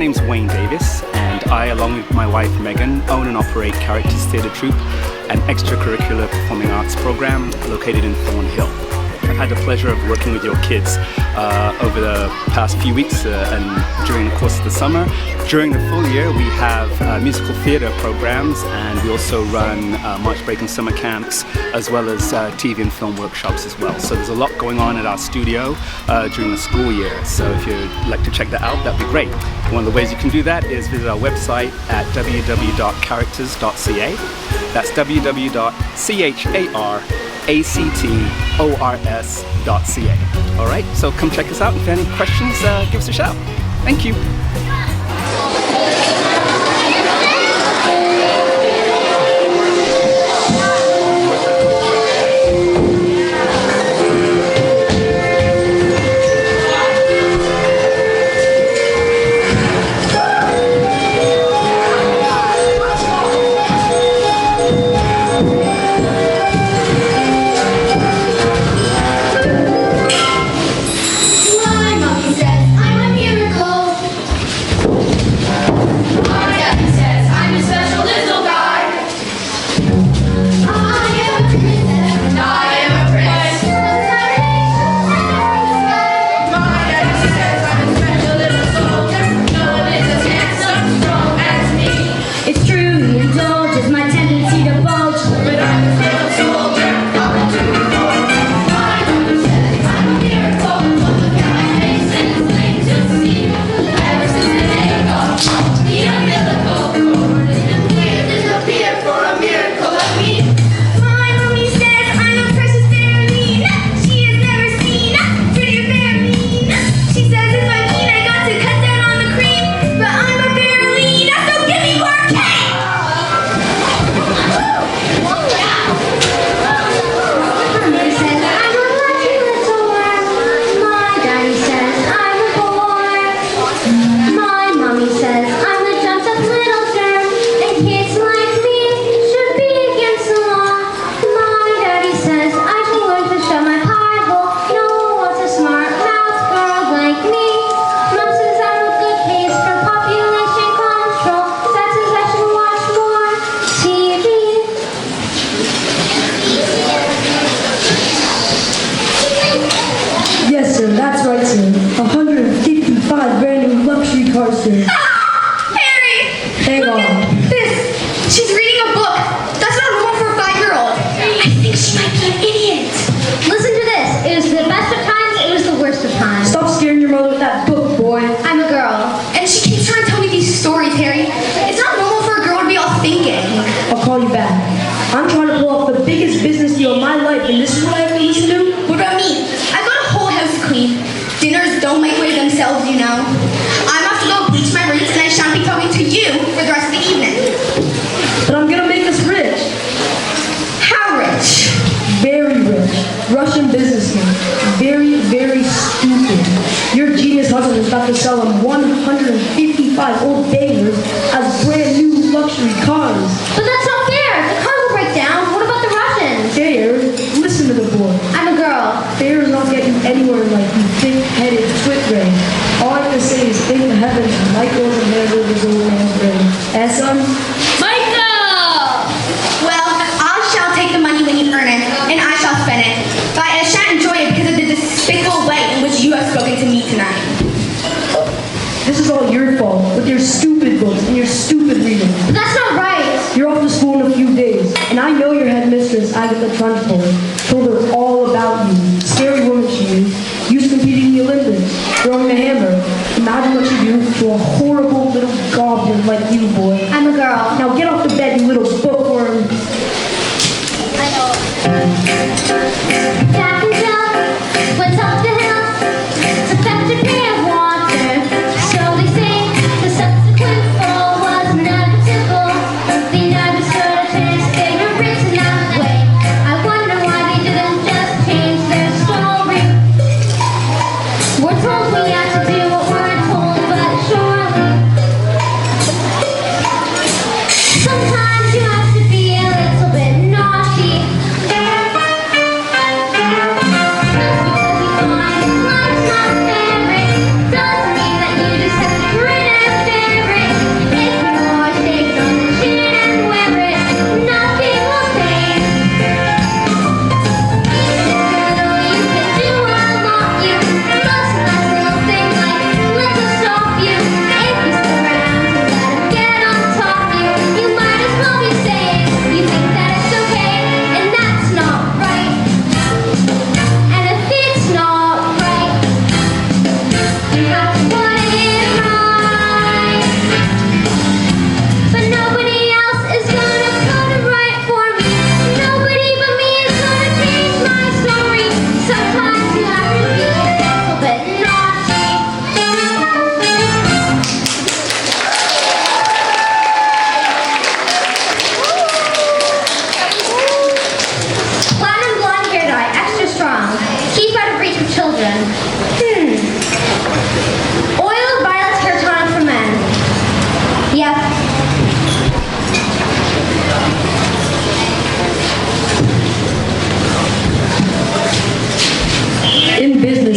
name's Wayne Davis, and I, along with my wife Megan, own and operate Characters Theatre Troupe, an extracurricular performing arts program located in Thornhill. I've had the pleasure of working with your kids over the past few weeks and during the course of the summer. During the full year, we have musical theatre programs, and we also run March break and summer camps, as well as TV and film workshops as well. So there's a lot going on at our studio during the school year. So if you'd like to check that out, that'd be great. One of the ways you can do that is visit our website at www.characters.ca. That's www.charactors.ca. All right, so come check us out. If you have any questions, give us a shout. Thank you.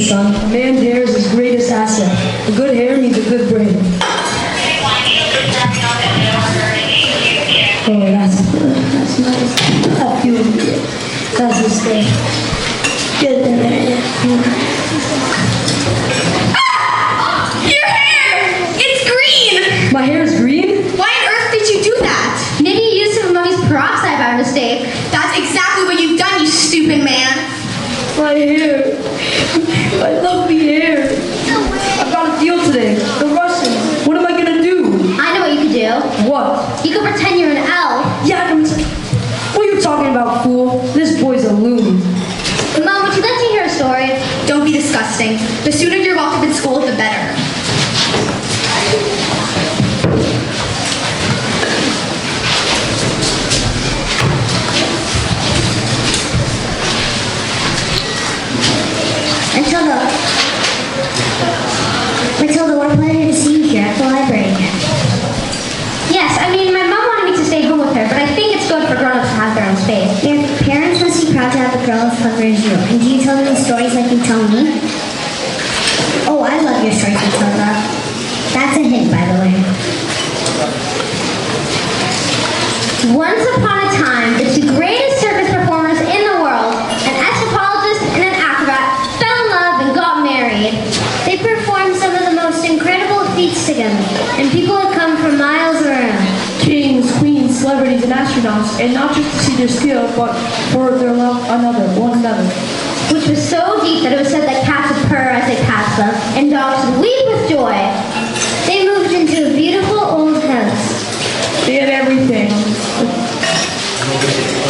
son. A man's hair is his greatest asset. A good hair means a good brain. Oh, that's nice. That feels good. That's the thing. Get in there. Your hair! It's green! My hair is green? Why on earth did you do that? Maybe you used some mommy's peroxide by mistake. That's exactly what you've done, you stupid man. My hair. I love the hair. I've got a deal today. The Russians. What am I gonna do? I know what you could do. What? You could pretend you're an elf. Yeah, what are you talking about, fool? This boy's a loon. Mom, would you like to hear a story? Don't be disgusting. The sooner you're locked up in school, the better. Matilda, what a pleasure to see you here at the library again. Yes, I mean, my mom wanted me to stay home with her, but I think it's good for grown-ups to have their own space. Your parents must be proud to have a girl as clever as you. And do you tell them stories like you tell me? Oh, I love your stories, Matilda. That's a hint, by the way. Once upon a time, the two greatest circus performers in the world, an anthropologist and an acrobat, fell in love and got married. They performed some of the most incredible feats together, and people would come from miles around. Kings, queens, celebrities, and astronauts, and not just to see their skill, but for their love one another. Which was so deep that it was said that cats would purr as they passed them, and dogs would weep with joy. They moved into a beautiful old house. They had everything.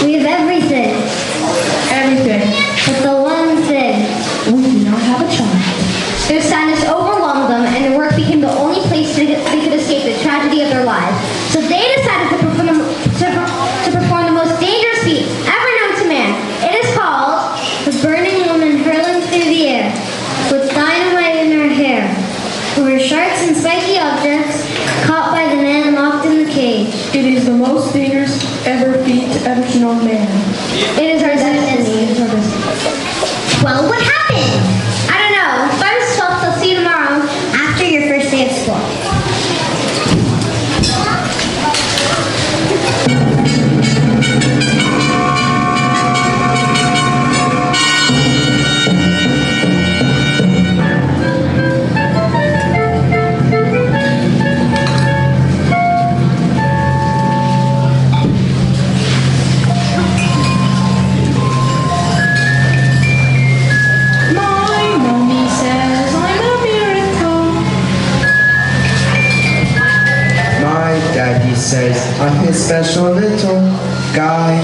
We have everything, Everything. but the one thing. We do not have a child. Their sadness overwhelmed them, and their work became the only place they could escape the tragedy of their lives. So they decided to perform the most dangerous feat ever known to man. It is called The burning woman hurling through the air, with dynamite in her hair. There were sharks and spiky objects caught by the man locked in the cage. It is the most dangerous feat ever to know man. It is our destiny. Well, what happened? I don't know. Bye, Mrs. Phelps. I'll see you tomorrow. After your first day of school. My mommy says I'm a miracle. My daddy says I'm his special little guy.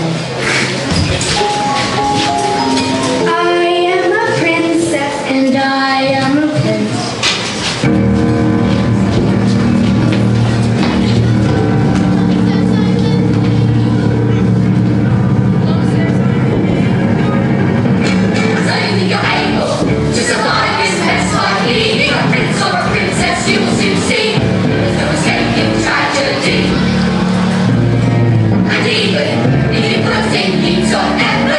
I am a princess and I am a prince. So you think you're able to survive this mess like me? Being a prince or a princess, you will soon see. There's no escaping tragedy. And even if you put in, you don't ever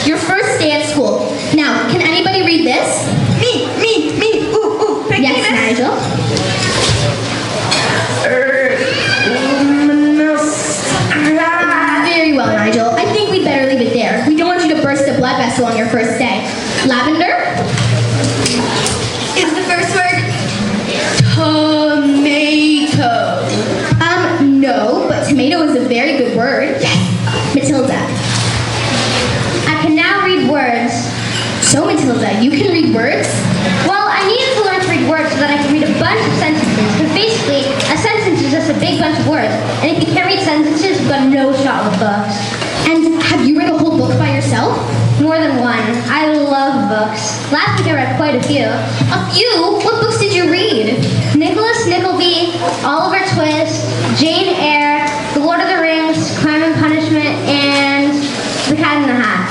Your first day at school. Now, can anybody read this? Me. Ooh. Pick me, Yes, miss. Nigel. Very well, Nigel. I think we'd better leave it there. We don't want you to burst a blood vessel on your first day. Lavender? Is the first word tomato? No, but tomato is a very good word. Yes. Matilda. I can now read words. So, Matilda, you can read words? Well, I needed to learn to read words so that I could read a bunch of sentences, because basically, a sentence is just a big bunch of words. And if you can't read sentences, you've got no shot with books. And have you read a whole book by yourself? More than one. I love books. Last week I read quite a few. A few? What books did you read? Nicholas Nickleby, Oliver Twist, Jane Eyre, The Lord of the Rings, Crime and Punishment, and The Cat in the Hat.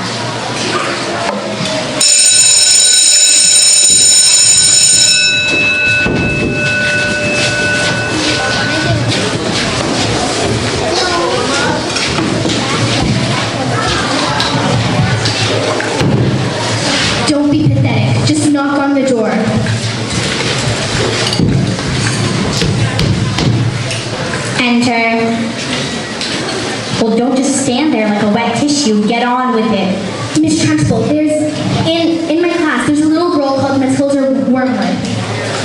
Don't be pathetic. Just knock on the door. Enter. Well, don't just stand there like a wet tissue. Get on with it. Miss Trunchbull, in my class, there's a little girl called Matilda Wormwood.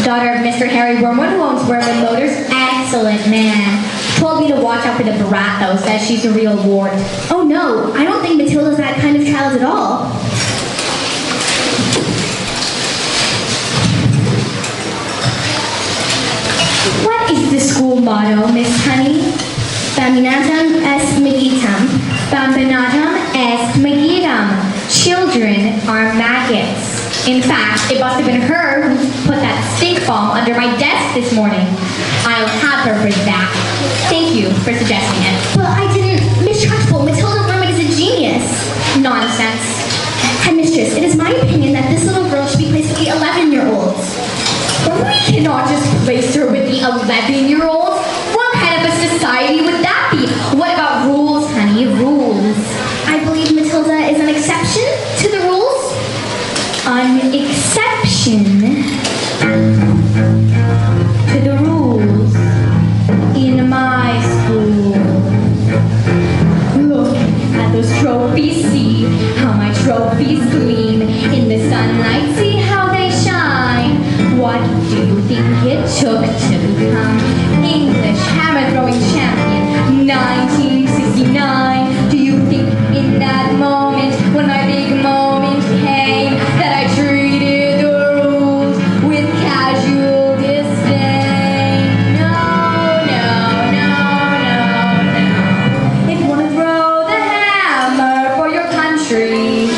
Daughter of Mr. Harry Wormwood, who owns Wormwood Motors. Excellent man. Told me to watch out for the brat, though. Says she's a real wart. Oh no, I don't think Matilda's that kind of child at all. What is the school motto, Miss Honey? Bambinatum est magitam. Bambinatum est magitam. Children are maggots. In fact, it must have been her who put that stink bomb under my desk this morning. I'll have her for that. Thank you for suggesting it. Well, I didn't. Miss Trunchbull, Matilda Wormwood is a genius. Nonsense. Headmistress, it is my opinion that this little girl should be placed with the 11-year-olds. We cannot just place her with the 11-year-olds. What kind of a society would that be? What about rules, honey? Rules. I believe Matilda is an exception to the rules. An exception to the rules in my school. Look at those trophies, see how my trophies gleam in the sunlight, see how they shine. What do you think it took to become English hammer-throwing champion 1969? Do you think in that moment, when my big moment came, that I treated the rules with casual disdain? No. If you want to throw the hammer for your country,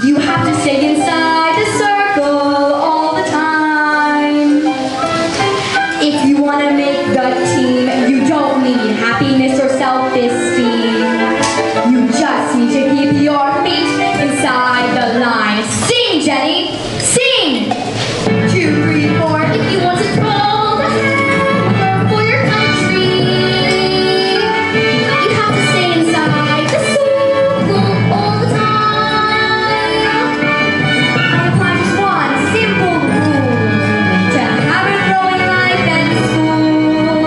you have to stay inside the circle all the time. If you want to make the team, you don't need happiness or self-esteem. You just need to keep your feet inside the line. Sing, Jenny! Sing! 2, 3, 4. If you want to throw the hammer for your country, you have to stay inside the circle all the time. I apply just one simple rule to hammer-throwing life at school.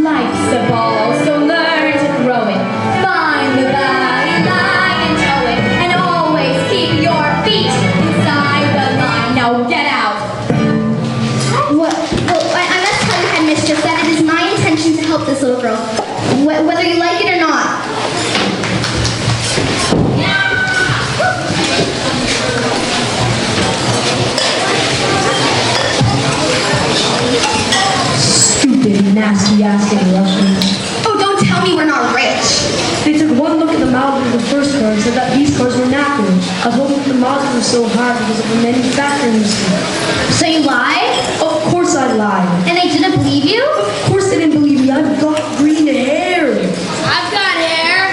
Life's a ball, so learn to throw it. Find the valley line and toe it. And always keep your feet inside the line. Now get out. Well, I must tell you, Headmistress, that it is my intention to help this little girl, whether you like it or not. Stupid, nasty-ass Russians. Oh, don't tell me we're not rich. They took one look at the models of the first car and said that these cars were knackered. I told them the models were so hard because of the manufacturing mistake. So you lied? Of course I lied. And they didn't believe you? Of course they didn't believe me. I've got green hair. I've got hair.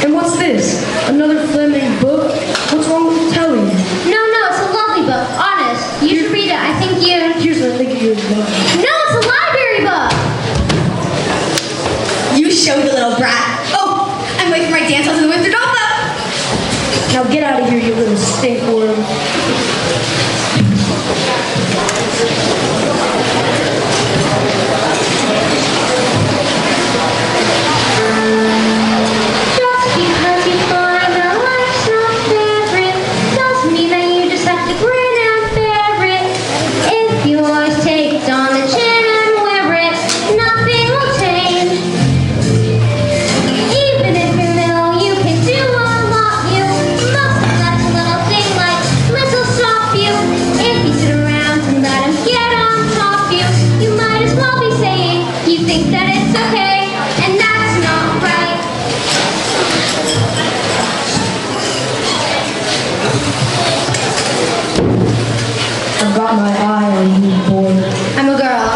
And what's this? Another Fleming book? What's wrong with telling me? No, it's a lovely book. Honest. You should read it. I think you... Here's what I think of your book. No, it's a library book. You showed the little brat. Oh, I'm waiting for my dance house in the Winter Dolphin. I've got my eye on you, boy. I'm a girl.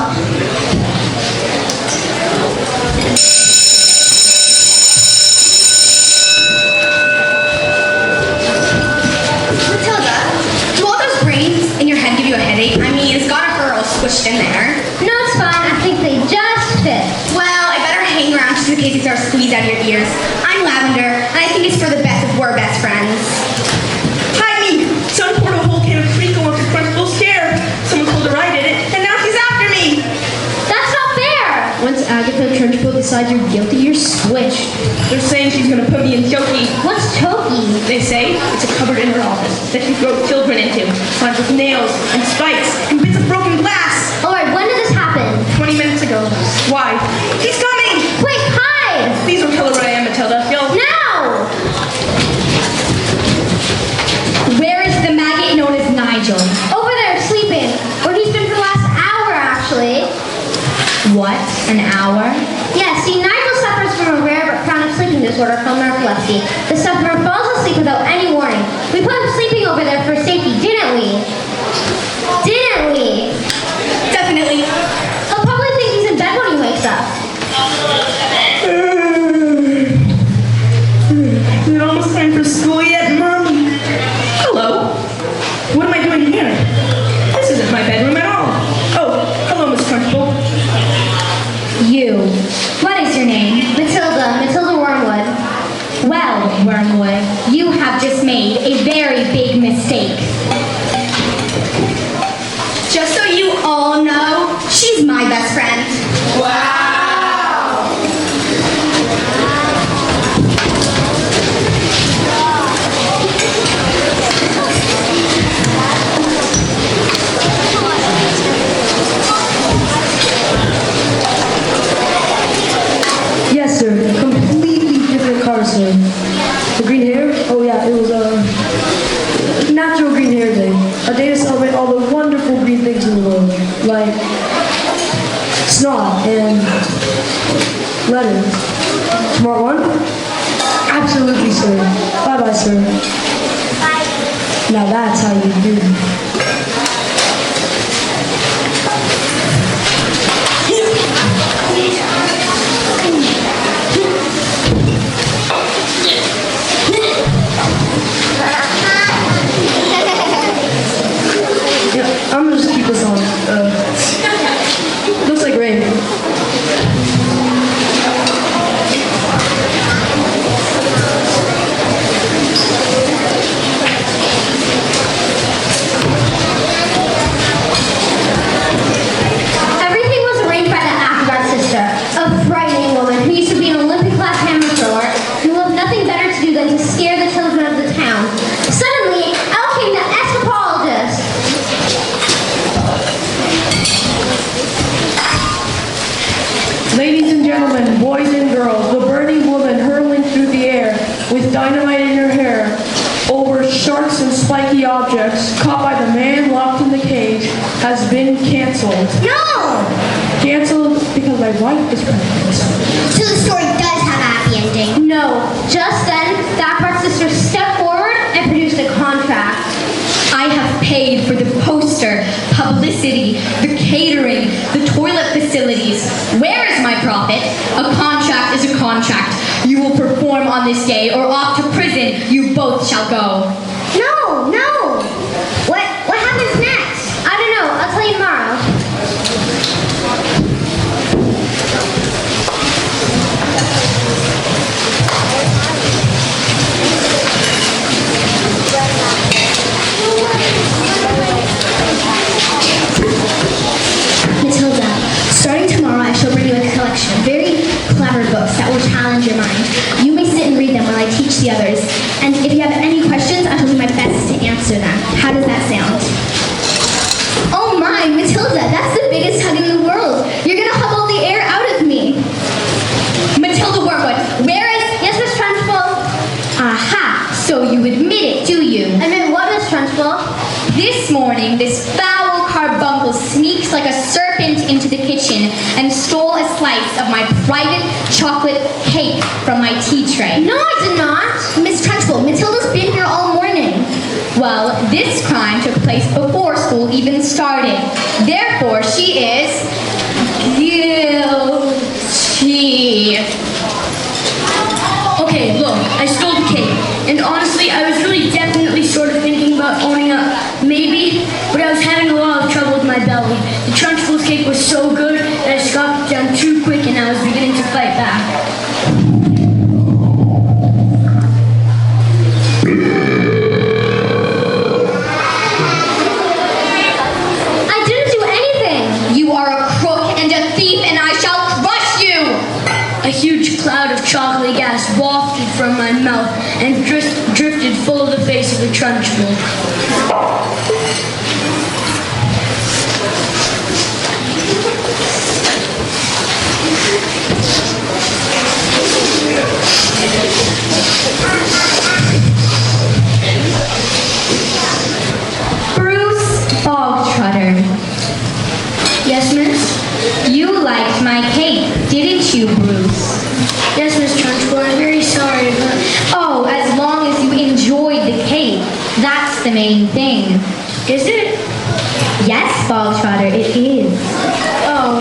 Matilda, do all those brains in your head give you a headache? I mean, it's got a girl squished in there. No, it's fine. I think they just fit. Well, I better hang around just in case you start squeezed out of your ears. I'm Lavender, and I think it's for the best if we're best friends. Hide me! Someone poured a whole can of treacle onto Crunchbull's chair. Someone told her I did it, and now she's after me! That's not fair. Once Agatha Trunchbull decides you're guilty, you're squished. They're saying she's gonna put me in Choky. What's choky? They say it's a cupboard in her office that she throws children into, lined with nails and spikes and bits of broken glass. All right, when did this happen? 20 minutes ago. Why? He's coming! Quick, hide! Please don't tell her what I am, Matilda. You'll... Now! Where is the maggot known as Nigel? Over there, sleeping. Where he's been for the last hour, actually. What? An hour? Yeah, see, Nigel suffers from a rare but chronic sleeping disorder called narcolepsy. The sufferer falls asleep without any warning. We put him sleeping over there for safety, didn't we? Didn't we? Definitely. He'll probably think he's in bed when he wakes up. Is it almost time for school yet, Mom? Hello. What am I doing here? This isn't my bedroom at all. Oh, hello, Miss Trunchbull. You. What is your name? Matilda Wormwood. Well, Wormwood, you have just made a very big mistake. Just so you all know, she's my best friend. Wow! Yes, sir. Completely different car, sir. The green hair? Oh, yeah, it was Natural Green Hair Day. A day to celebrate all the wonderful green things in the world, like snot and letters. Smart one? Absolutely, sir. Bye-bye, sir. Now that's how you do. Yeah, I'm gonna just keep this on. Looks like rain. Everything was arranged by the acrobat sister, a frightening woman who used to be an Olympic-class hammer thrower, who loved nothing better to do than to scare the children of the town. Suddenly, out came the escapologist. Ladies and gentlemen, boys and girls, the burning woman hurling through the air with dynamite in her hair over sharks and spiky objects caught by the man locked in the cage has been canceled. No! Canceled because my wife is pregnant. So the story does have a happy ending. No, just then, the acrobat sister stepped forward and produced a contract. I have paid for the poster, publicity, the catering, the toilet facilities. Where is my profit? A contract is a contract. You will perform on this day or off to prison. You both shall go. No. What happens next? I don't know. I'll tell you tomorrow. Matilda, starting tomorrow I shall bring you a collection of very clever books that will challenge your mind. You may sit and read them while I teach the others. And if you have any questions, I shall do my best to answer them. How does that sound? Oh my, Matilda, that's the biggest hug in the world. You're gonna hug all the air out of me. Matilda Wormwood, where is... Yes, Miss Trunchbull? Aha! So you admit it, do you? I meant what, Miss Trunchbull? This morning, this foul carbuncle sneaked like a serpent into the kitchen and stole a slice of my private chocolate cake from my tea tray. No, I did not. Miss Trunchbull, Matilda's been here all morning. Well, this crime took place before school even started. therefore she is guilty. Okay, look, I stole the cake. And honestly, I was really definitely sort of thinking about owning up, maybe, but I was having a lot of trouble with my belly. The Trunchbull's cake was so good that I scoffed it down too quick and I was beginning to fight back. I didn't do anything. You are a crook and a thief, and I shall crush you. A huge cloud of chocolatey gas wafted from my mouth and drifted full of the face of the Trunchbull. Bruce Bogtrotter. Yes, miss? You liked my cake, didn't you, Bruce? Yes, Miss Trunchbull, I'm very sorry, but... Oh, as long as you enjoyed the cake, that's the main thing. Is it? Yes, Bogtrotter, it is. Oh,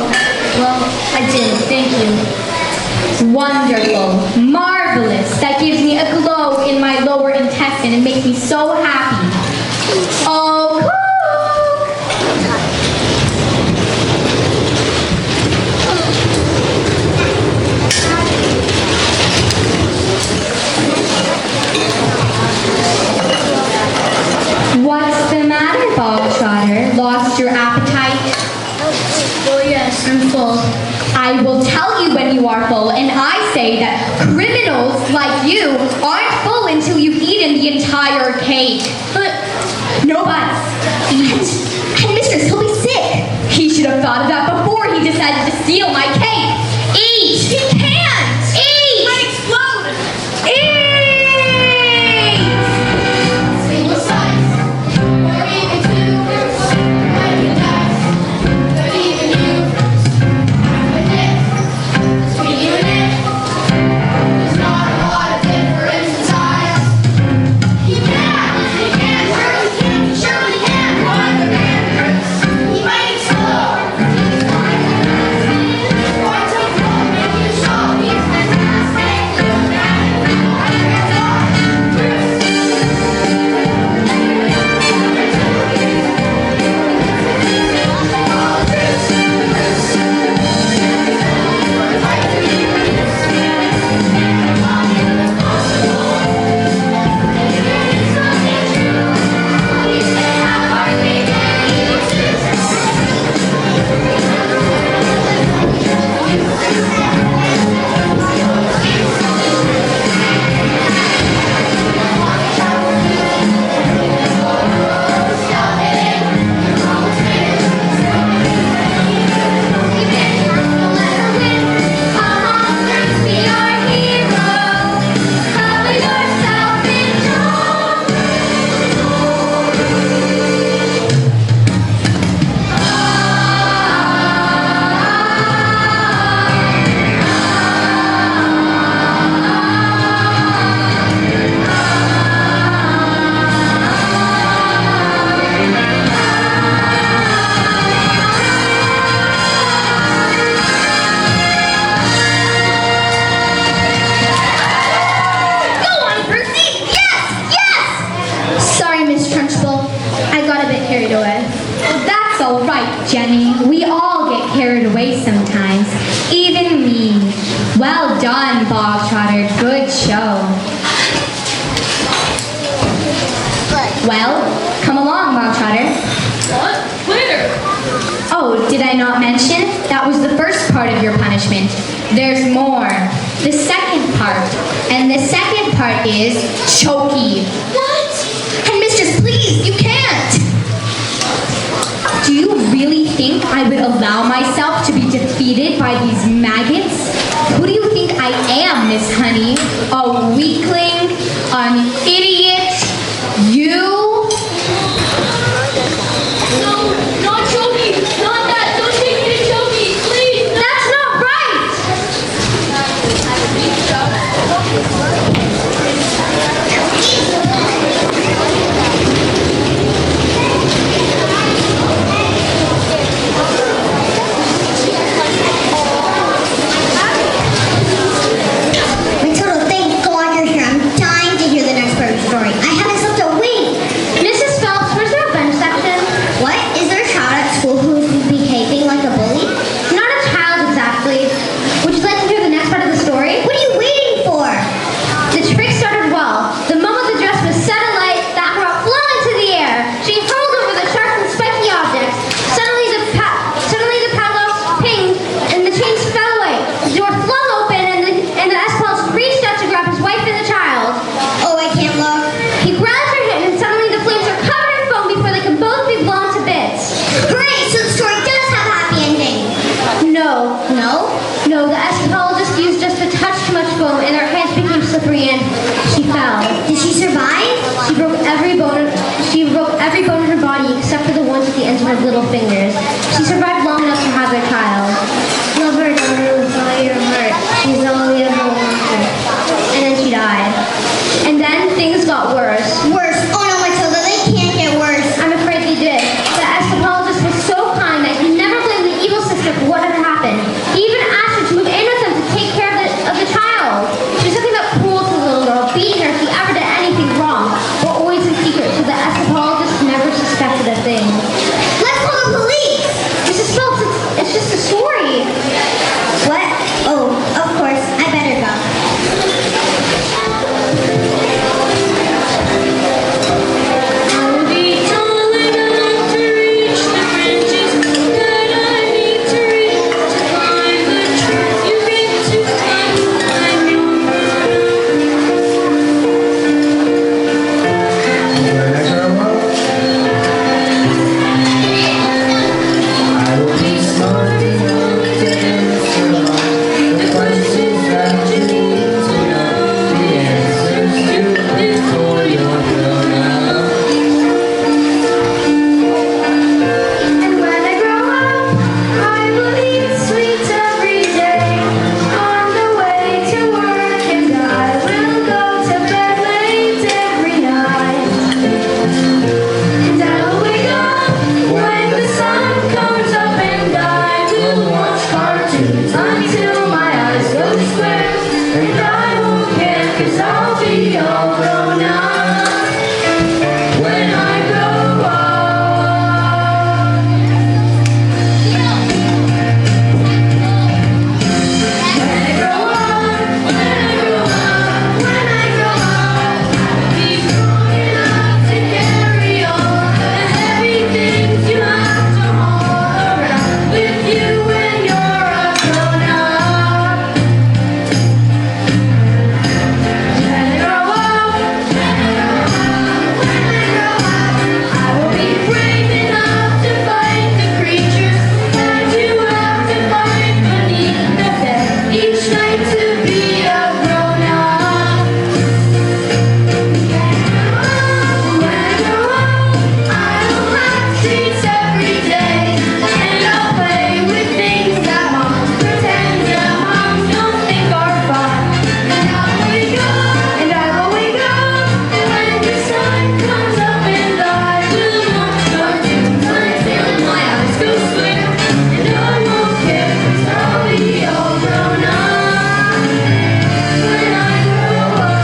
well, I did. Thank you. Wonderful, marvelous. That gives me a glow in my lower intestine and makes me so happy. Oh, cool. What's the matter, Bogtrotter? Lost your appetite? Well, yes, I'm full. I will tell you when you are full, and I say that criminals like you aren't full until you've eaten the entire cake. But... No buts. Eat. Hey, mistress, he'll be sick. He should have thought of that before he decided to steal my cake. Eat. He can't. Eat. Might explode. Eat. Single size, or even two, might be nice, but even you, with it, between you and it, there's not a lot of difference in size. He can, surely can, run the dangerous. He might explode. He's going to blow, make you show. He's fantastic, look at it, carried away. Well, that's all right, Jenny. We all get carried away sometimes. Even me. Well done, Bogtrotter. Good show. Well, come along, Bogtrotter. What? Where? Oh, did I not mention? That was the first part of your punishment. There's more. The second part. And the second part is chokey. What? And mistress, please, you can't. Do you really think I would allow myself to be defeated by these maggots? Who do you think I am, Miss Honey? A weakling? An idiot? You? No, not Choki! Not that! Don't take me to Choki! Please! That's not right! No? No, the escapologist used just a touch too much foam and her hands became slippery and she fell. Did she survive? She broke every bone in her body except for the ones at the ends of her little fingers. She survived long enough to have their child. Love her, daughter, with all your heart. She's all we ever wanted. And then she died. And then things got worse. Worse. Oh no, Matilda, they can't get worse. I'm afraid they did. The escapologist was so kind that he never blamed the evil sister for what had happened. He even asked her to move in with them to take care of the child. She was nothing but cruel to the little girl, beating her if she ever did anything wrong, but always in secret, so the escapologist never suspected a thing. Let's call the police. Mrs. Phelps, it's just a story. What? Oh, of course. I better go. When I grow up, I will be smart enough to answer all the questions that you need to know. The answers to before you're grown up. And when I grow up, I will eat sweets every day. On the way to work, and I will go to bed late every night. And I will wake up when the sun comes up, and I will watch cartoons until my eyes go square. And I won't care, 'cause I'll be all grown up when I grow up. When I grow up, when I grow up, I'll be strong enough to carry all the heavy things you have to haul around with you when you're a grown up. When I grow up, I will be brave enough to fight the creatures that you have to fight beneath the bed each night to be a grown up. When I grow up, I will have treats every day, and I'll play with things that moms pretend that moms don't think are fun. And I will wake up when the sun comes up, and I will watch cartoons until my eyes go square. And I won't care, 'cause I'll be all grown up when I grow up.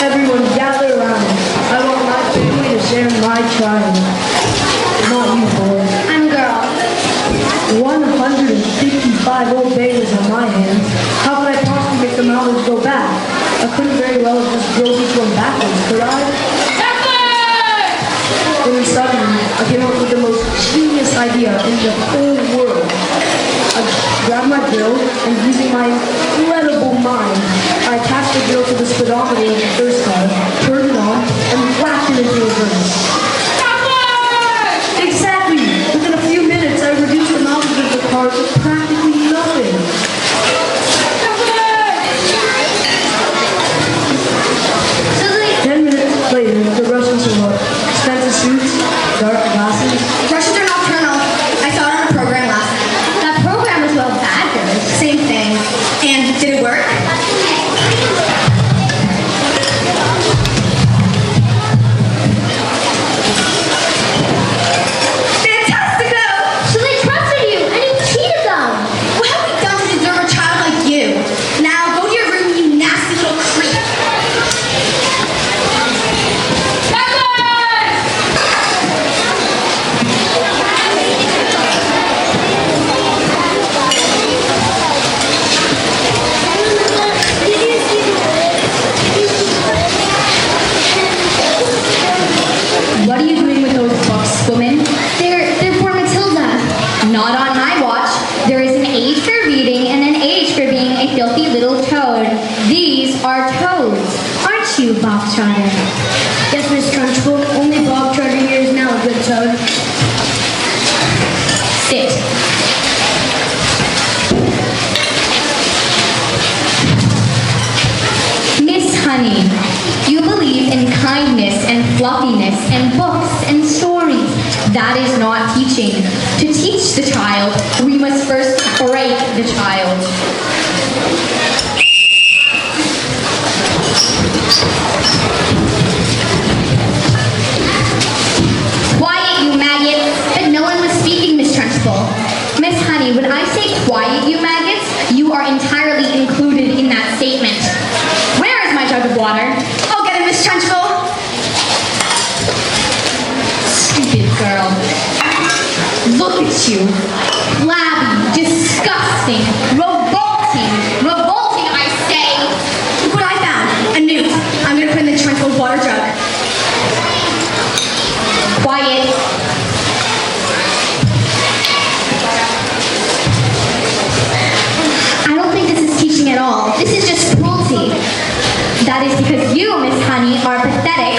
Everyone gather around. I want my family to share my trial. Not you, boy. I'm a girl. 155 old babies on my hands. How could I possibly make the mountains go back? I couldn't very well have just drove each one backwards, could I? Then suddenly, I came up with the most genius idea in the whole world. I grabbed my drill and using my incredible mind, I attached the drill to the speedometer of the first car, turned it on, and whacked it into reverse. Exactly! Within a few minutes, I reduced the mileage of the car to practically nothing. 10 minutes later, the Russians show up. Expensive suits, dark glasses. Russians are nocturnal. I saw it on a program last night. That program was about bad girls. Same thing. And did it work? my watch, there is an age for reading and an age for being a filthy little toad. These are toads. Aren't you, Bob Trotter? Yes, Miss Trunchbull. Only Bob Trotter here is now a good toad. Sit. Miss Honey, you believe in kindness and fluffiness and books and stories. That is not teaching. To teach the child, we must first break the child. Quiet, you maggots. But no one was speaking, Miss Trunchbull. Miss Honey, when I say quiet, you maggots, you are entirely included in that statement. Where is my jug of water? I'll get it, Miss Trunchbull. Stupid girl. Look at you. Flabby, disgusting, revolting, revolting, I say. Look what I found. A newt. I'm gonna put in the Trunchbull water jug. Quiet. I don't think this is teaching at all. This is just cruelty. That is because you, Miss Honey, are pathetic.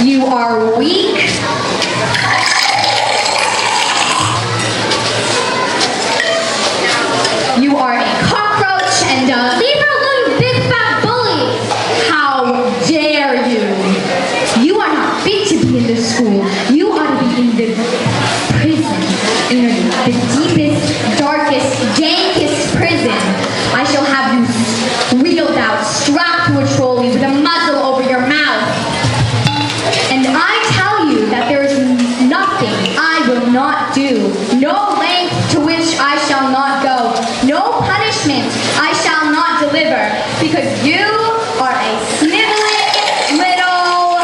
You are weak. You are a cockroach and leave her alone, you big fat bully. How dare you? You are not fit to be in the school. You ought to be in the prison. In the deepest, darkest, dankest prison. I shall have you wheeled out, strapped to a trolley with a muzzle over your mouth. And I tell you that there is nothing I will not do. No length to which I shall not go. No punishment I shall not deliver. Because you are a sniveling little...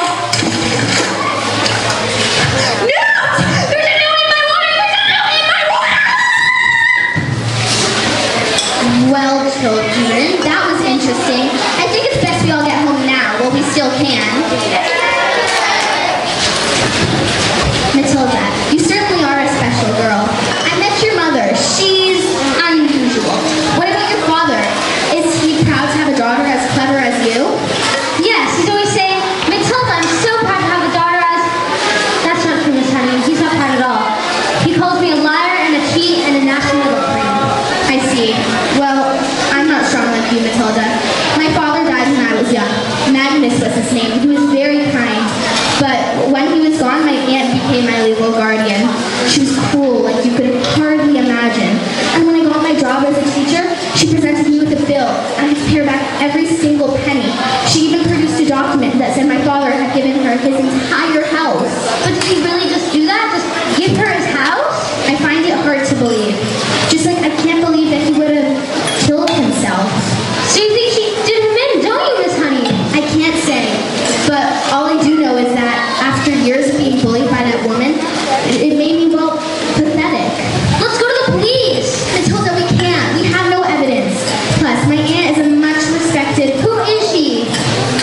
Newt! There's a newt in my water! There's a newt in my water! Well, children, that was interesting. I think it's best we all get home now, while we still can. Matilda, you certainly are a special girl. I met your mother. She's unusual. What about your father? Is he proud to have a daughter as clever as you? Yes, he's always saying, Matilda, I'm so proud to have a daughter as... That's not true, Miss Honey. He's not proud at all. He calls me a liar and a cheat and a nasty little cream. I see. Well, I'm not strong like you, Matilda. My father died when I was young. Magnus was his name. He was very kind. But when he was gone, my aunt became my legal guardian. She was cruel, like you could hardly imagine. And when I got my job as a teacher, she presented me with a bill. I had to pay her back every single penny. She even produced a document that said my father had given her his entire house. But did he really just do that? Just give her his house? I find it hard to believe. Just like I can't believe that he would have killed himself. So you think she did him in, don't you, Miss Honey? I can't say, but all I do know is that after years of being bullied by that woman, it made me, well, pathetic. Let's go to the police. Matilda, we can't. We have no evidence. Plus, my aunt is a much respected... Who is she?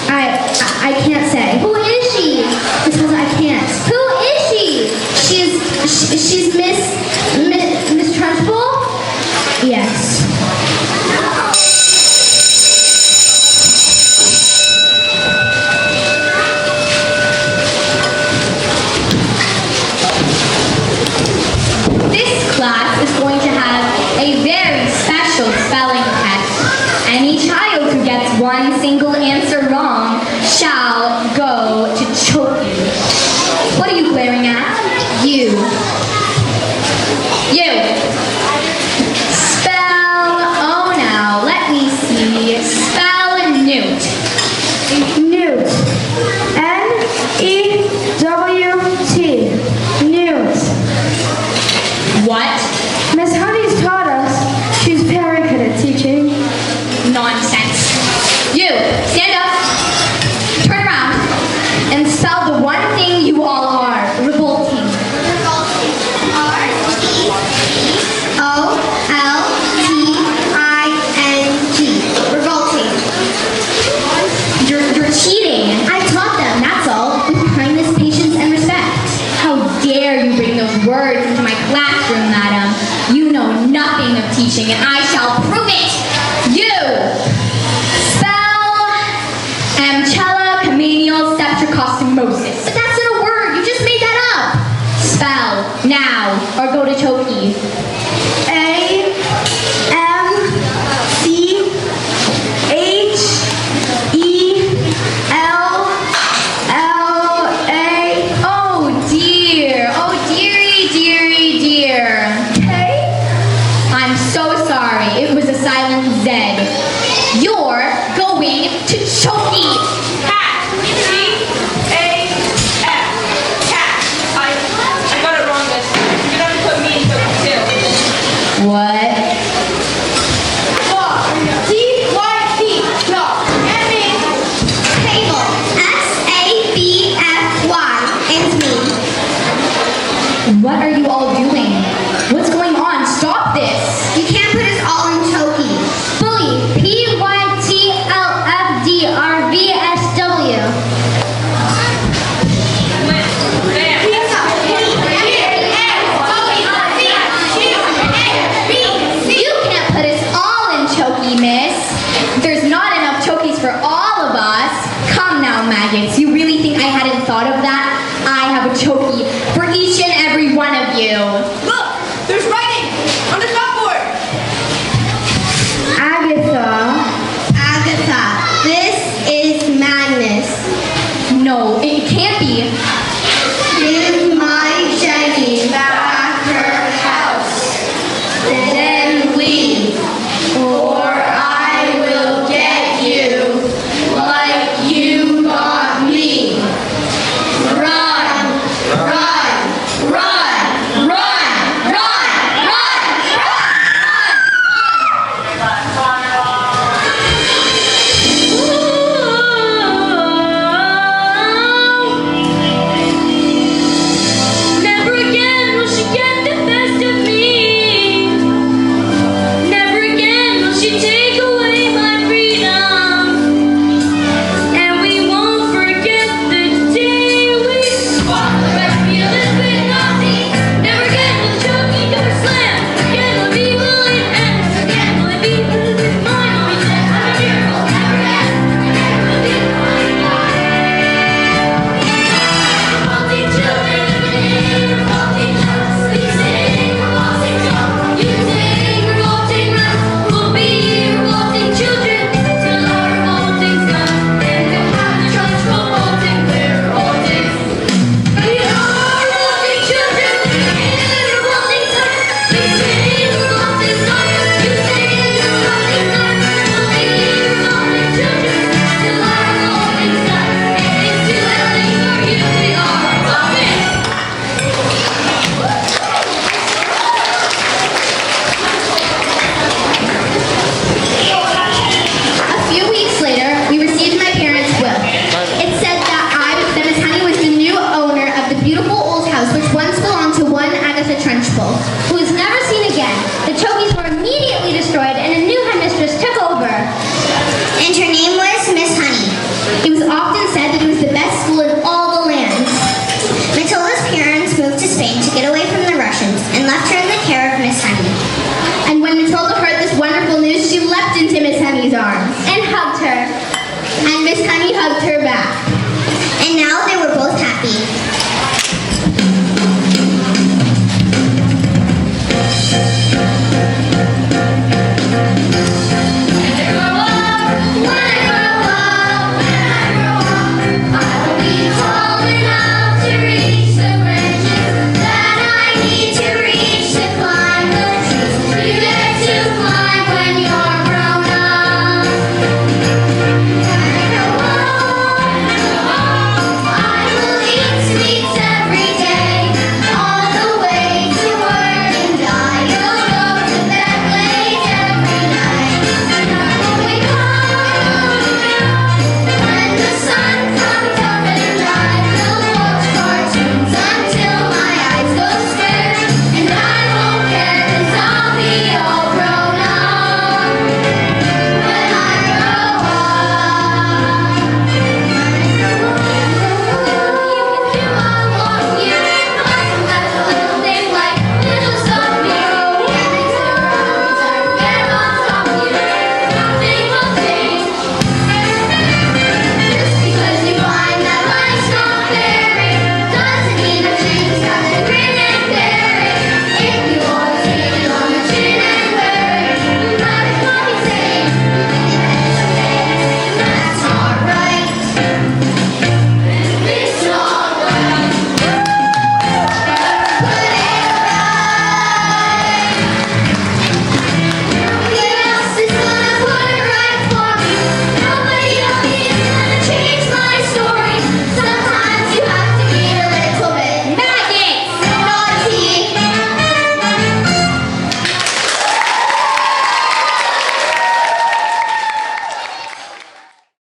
I can't say. Who is she? Matilda, I can't. Who is she? She's Miss Trunchbull? Yes. This class is going to have a very special spelling test. Any child who gets one single answer wrong shall go to choking. What are you glaring at? You. You. Spell those words into my classroom, madam. You know nothing of teaching, and I shall prove it. You spell Amchella Camenial Septricostomosis. But that's not a word. You just made that up. Spell now, or go to Choki. What are you all doing? What's going on? Stop this! You can't put us all in Choki. Bully, PYTLFDRVSW. You can't put us all in Choki, miss. There's not enough Chokis for all of us. Come now, maggots. You really think I hadn't thought of that? I have a Choki for each and every one of you. Look, there's writing on the chalkboard. Agatha, this is madness. No, it can't be. Give my Jenny back her house. Then leave, or I will get you like you got me. Run, run, run, run, run, run, Never again will she get the best of me. Never again will she take away my freedom. And we won't forget the day we fought. But feel this bit naughty. Never again will the choking door slam. Again will be bullied and again will it be mine will be dead. I'm a miracle. Never again. Again will be mine. Revolting children, revolting hearts. We sing revolting songs. You sing revolting rhymes. We'll be revolting children till our revolting's done. Then we'll have the trust revolting. We're revolting. We are revolting children in revolting times. We sing revolting songs. You sing revolting rhymes. We'll be revolting children till our revolting's done. It's too early for you. We are revolting. A few weeks later, we received my parents' will. It said that I, that Miss Honey, was the new owner of the beautiful old house which once